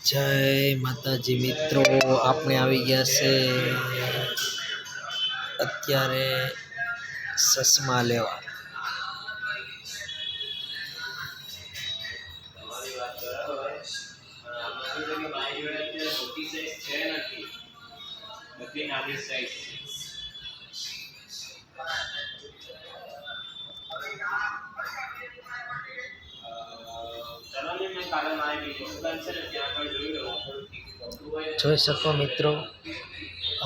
જય માતાજી મિત્રો, આપણે આવી ગયા છે અત્યારે ચશ્મા લેવા. જોઈ શકો મિત્રો,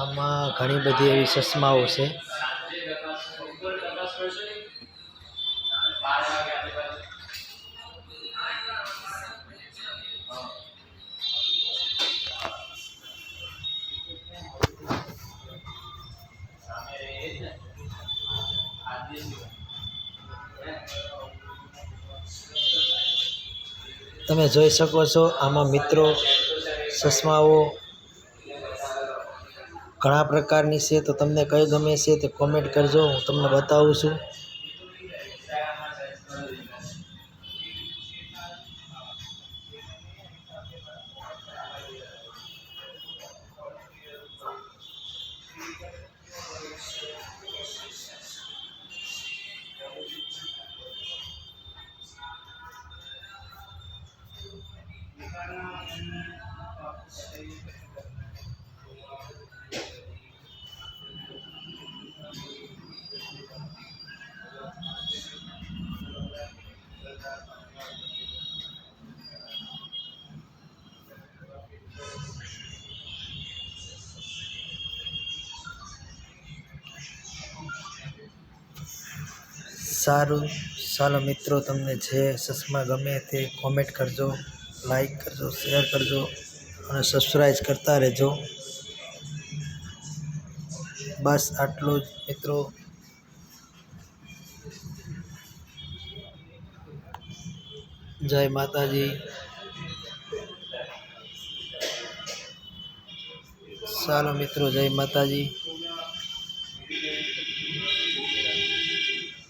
આમાં ઘણી બધી એવી ચશ્માઓ છે. તમે જોઈ શકો છો આમાં મિત્રો ચશ્માઓ ઘણા પ્રકારની છે. તો તમને કઈ ગમે છે તે કોમેન્ટ કરજો, હું તમને બતાવું છું. સારું, ચાલો મિત્રો, તમને જે ચશ્મા ગમે તે કોમેન્ટ કરજો, લાઈક કરજો, શેર કરજો અને સબસ્ક્રાઈબ કરતા રહેજો. બસ આટલું જ મિત્રો. જય માતાજી. ચાલો મિત્રો, જય માતાજી.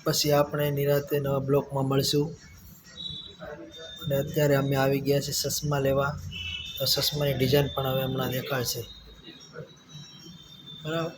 પછી આપણે નિરાતે નવા બ્લોકમાં મળશું. અને અત્યારે અમે આવી ગયા છે ચશ્મા લેવા. તો ચશ્માની ડિઝાઇન પણ હવે હમણાં દેખાડશે, બરાબર.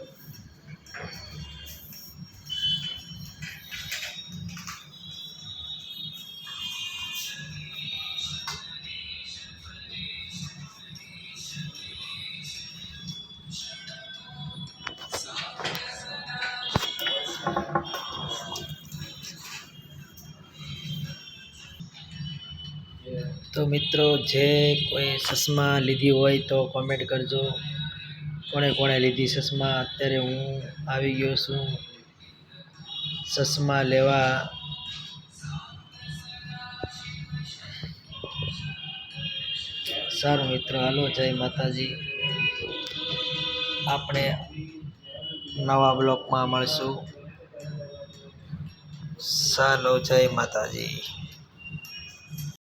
તો મિત્રો, જે કોઈ ચશ્મા લીધી હોય તો કોમેન્ટ કરજો. કોણે કોણે લીધી ચશ્મા? અત્યારે હું આવી ગયો છું ચશ્મા લેવા. સારું મિત્રો, હાલો, જય માતાજી. આપણે નવા બ્લોકમાં મળશું. ચાલો, જય માતાજી.